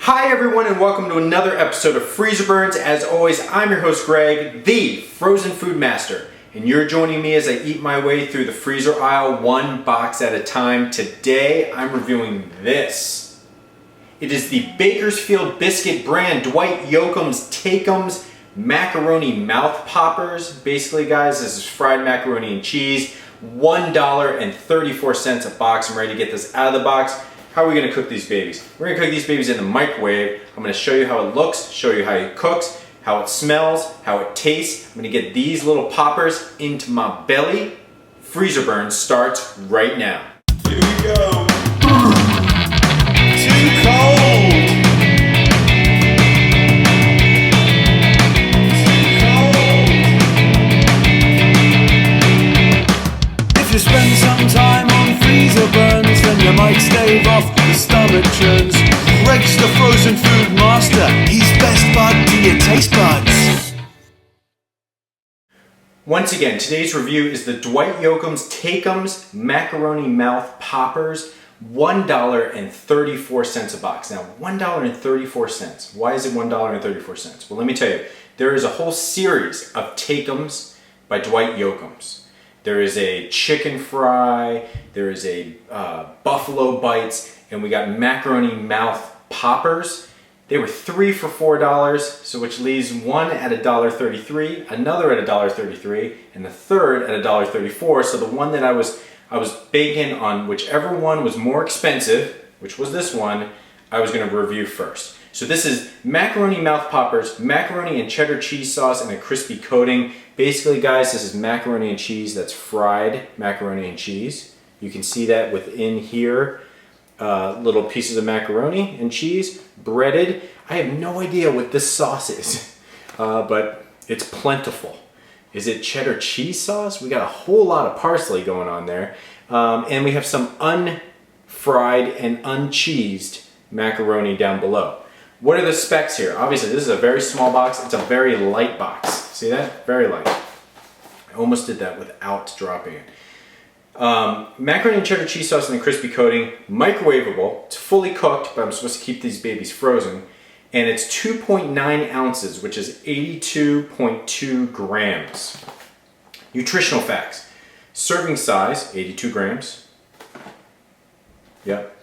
Hi everyone and welcome to another episode of Freezerburns. As always, I'm your host Greg, the frozen food master, and you're joining me as I eat my way through the freezer aisle one box at a time. Today I'm reviewing this. It is the Bakersfield Biscuit brand Dwight Yoakam's Take'ems Macaroni Mouth Poppers. Basically guys, this is fried macaroni and cheese, $1.34 a box. I'm ready to get this out of the box. How are we going to cook these babies? We're going to cook these babies in the microwave. I'm going to show you how it looks, show you how it cooks, how it smells, how it tastes. I'm going to get these little poppers into my belly. Freezerburns starts right now. Here we go. Too cold. If you spend some time on Freezerburns, then you might stave off the stomach churns. Greg's the frozen food master, he's best bud to your taste buds. Once again, today's review is the Dwight Yoakam's Take'ems Macaroni Mouth Poppers, $1.34 a box. Now, $1.34. Why is it $1.34? Well, let me tell you, there is a whole series of Take'ems by Dwight Yoakam's. There is a chicken fry, there is a buffalo bites, and we got macaroni mouth poppers. They were 3 for $4, so which leaves one at $1.33, another at $1.33, and the third at $1.34. So the one that I was baking on, whichever one was more expensive, which was this one, I was going to review first. So this is macaroni mouth poppers, macaroni and cheddar cheese sauce and a crispy coating. Basically guys, this is macaroni and cheese that's fried macaroni and cheese. You can see that within here, little pieces of macaroni and cheese, breaded. I have no idea what this sauce is, but it's plentiful. Is it cheddar cheese sauce? We got a whole lot of parsley going on there. And we have some unfried and uncheesed macaroni down below. What are the specs here? Obviously, this is a very small box. It's a very light box. See that? Very light. I almost did that without dropping it. Macaroni and cheddar cheese sauce and a crispy coating, microwavable. It's fully cooked, but I'm supposed to keep these babies frozen. And it's 2.9 ounces, which is 82.2 grams. Nutritional facts. Serving size, 82 grams. Yep.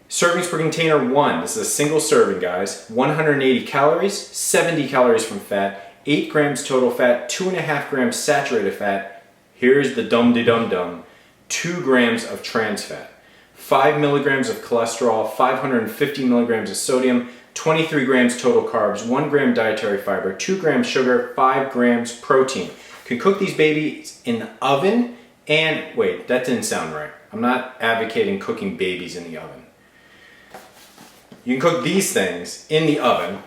Servings per container, 1. This is a single serving, guys. 180 calories, 70 calories from fat, 8 grams total fat, 2.5 grams saturated fat. Here's the dum-de-dum-dum. 2 grams of trans fat, 5 milligrams of cholesterol, 550 milligrams of sodium, 23 grams total carbs, 1 gram dietary fiber, 2 grams sugar, 5 grams protein. Can cook these babies in the oven and, wait, that didn't sound right. I'm not advocating cooking babies in the oven. You can cook these things in the oven,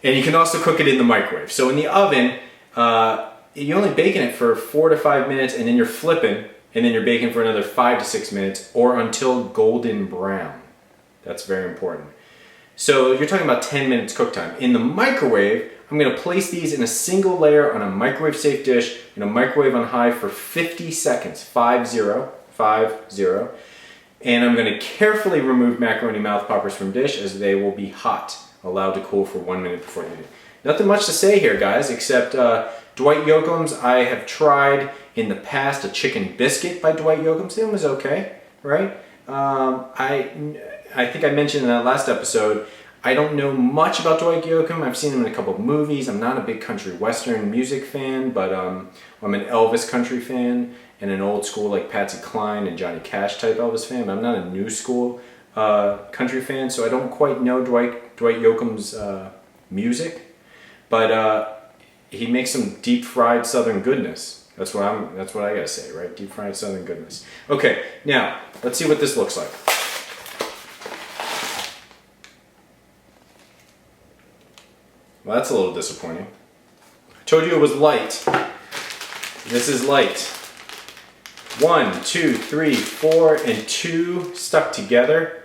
and you can also cook it in the microwave. So in the oven, you're only baking it for 4 to 5 minutes, and then you're flipping, and then you're baking for another 5 to 6 minutes, or until golden brown. That's very important. So you're talking about 10 minutes cook time. In the microwave, I'm going to place these in a single layer on a microwave-safe dish, in a microwave on high for 50 seconds, 50. And I'm going to carefully remove macaroni mouth poppers from dish as they will be hot, allowed to cool for 1 minute before eating. Nothing much to say here, guys, except Dwight Yoakam's. I have tried in the past a chicken biscuit by Dwight Yoakam's. It was okay, right? I think I mentioned in that last episode, I don't know much about Dwight Yoakam. I've seen him in a couple of movies. I'm not a big country western music fan, but I'm an Elvis country fan and an old school like Patsy Cline and Johnny Cash type Elvis fan, but I'm not a new school country fan, so I don't quite know Dwight Yoakam's music, but he makes some deep fried southern goodness. That's what I gotta say, right? Deep fried southern goodness. Okay, now let's see what this looks like. Well, that's a little disappointing. I told you it was light. This is light. 1, 2, 3, 4, and 2 stuck together.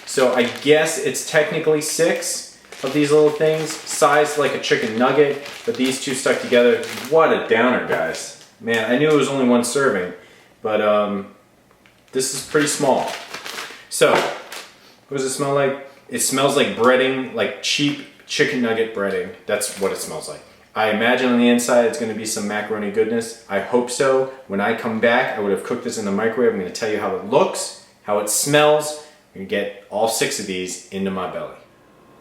So I guess it's technically 6 of these little things, sized like a chicken nugget, but these 2 stuck together. What a downer, guys. Man, I knew it was only 1 serving, but this is pretty small. So, what does it smell like? It smells like breading, like cheap chicken nugget breading. That's what it smells like. I imagine on the inside it's going to be some macaroni goodness. I hope so. When I come back, I would have cooked this in the microwave. I'm going to tell you how it looks, how it smells. I'm going to get all 6 of these into my belly.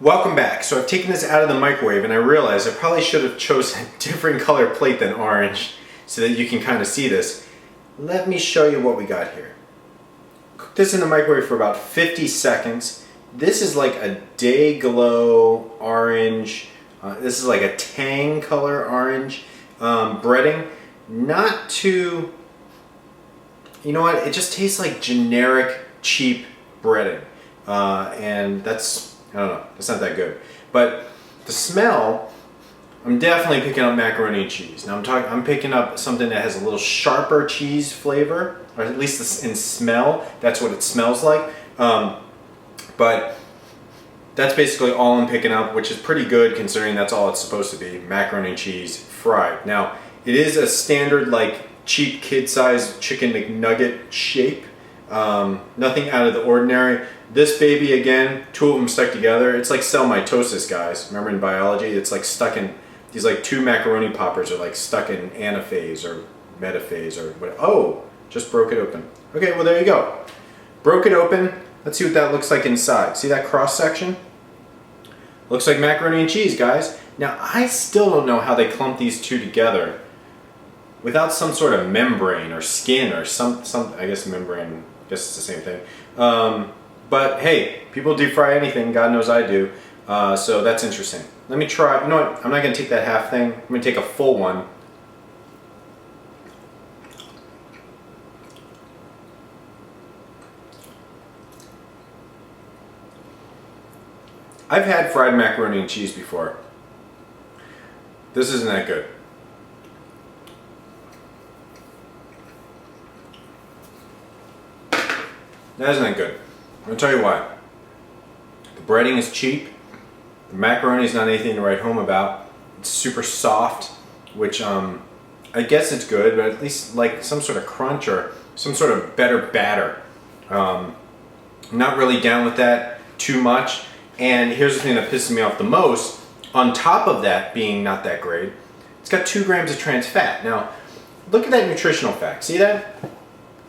Welcome back. So I've taken this out of the microwave and I realized I probably should have chosen a different color plate than orange so that you can kind of see this. Let me show you what we got here. Cook this in the microwave for about 50 seconds. This is like a day glow orange. This is like a tang color orange breading. Not too, you know what, it just tastes like generic cheap breading. And that's, I don't know, that's not that good. But the smell, I'm definitely picking up macaroni and cheese. Now I'm picking up something that has a little sharper cheese flavor, or at least in smell, that's what it smells like. But that's basically all I'm picking up, which is pretty good considering that's all it's supposed to be, macaroni and cheese fried. Now, it is a standard like cheap kid-sized chicken McNugget shape. Nothing out of the ordinary. This baby, again, 2 of them stuck together. It's like cell mitosis, guys. Remember in biology, it's like stuck in, these like 2 macaroni poppers are like stuck in anaphase or metaphase or what. Oh, just broke it open. Okay, well there you go. Broke it open. Let's see what that looks like inside. See that cross section? Looks like macaroni and cheese, guys. Now, I still don't know how they clump these 2 together without some sort of membrane or skin or some I guess membrane, I guess it's the same thing. But hey, people deep fry anything, God knows I do. So that's interesting. Let me try, you know what, I'm not gonna take that half thing. I'm gonna take a full one. I've had fried macaroni and cheese before. This isn't that good. That isn't that good. I'm gonna tell you why. The breading is cheap. The macaroni is not anything to write home about. It's super soft, which I guess it's good, but at least like some sort of crunch or some sort of better batter. I'm not really down with that too much. And here's the thing that pisses me off the most. On top of that being not that great, it's got 2 grams of trans fat. Now, look at that nutritional fact. See that?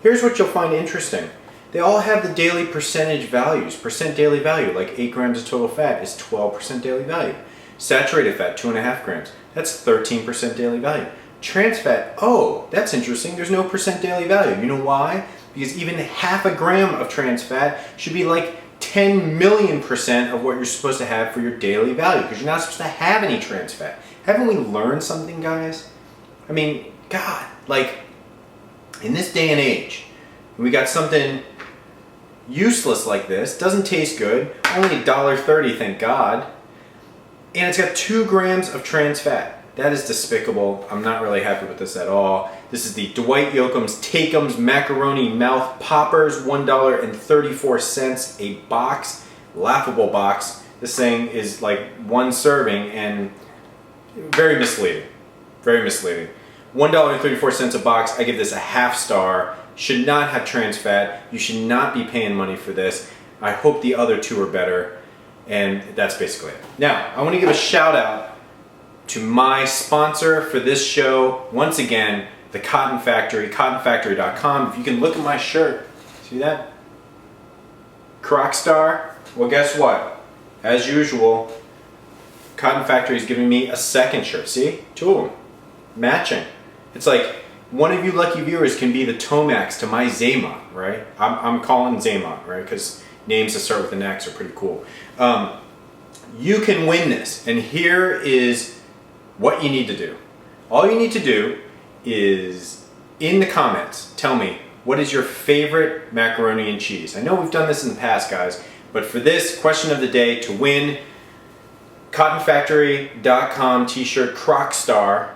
Here's what you'll find interesting. They all have the daily percentage values. Percent daily value, like 8 grams of total fat is 12% daily value. Saturated fat, 2.5 grams. That's 13% daily value. Trans fat, oh, that's interesting. There's no percent daily value. You know why? Because even half a gram of trans fat should be like 10 million % of what you're supposed to have for your daily value, because you're not supposed to have any trans fat. Haven't we learned something, guys? I mean, God, like, in this day and age, we got something useless like this, doesn't taste good, only $1.30, thank God, and it's got 2 grams of trans fat. That is despicable. I'm not really happy with this at all. This is the Dwight Yoakam's Take'ems Macaroni Mouth Poppers, $1.34 a box. Laughable box. This thing is like 1 serving and very misleading. Very misleading. $1.34 a box. I give this a half star. Should not have trans fat. You should not be paying money for this. I hope the other 2 are better. And that's basically it. Now, I want to give a shout out to my sponsor for this show, once again, the Cotton Factory, cottonfactory.com. If you can look at my shirt, see that? Croc Star. Well, guess what? As usual, Cotton Factory is giving me a second shirt. See? 2 of them. Matching. It's like, one of you lucky viewers can be the Tomax to my Zaymont, right? I'm calling Zaymont, right? Because names that start with an X are pretty cool. You can win this, and here is what you need to do. All you need to do is, in the comments, tell me, what is your favorite macaroni and cheese? I know we've done this in the past, guys, but for this question of the day, to win cottonfactory.com t-shirt Croc Star,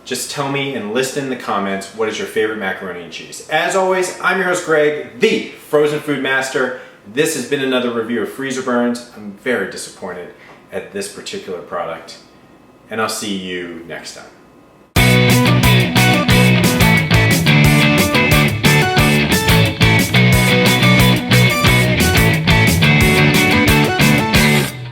just tell me and list in the comments what is your favorite macaroni and cheese. As always, I'm your host Greg, the Frozen Food Master. This has been another review of Freezerburns. I'm very disappointed at this particular product. And I'll see you next time.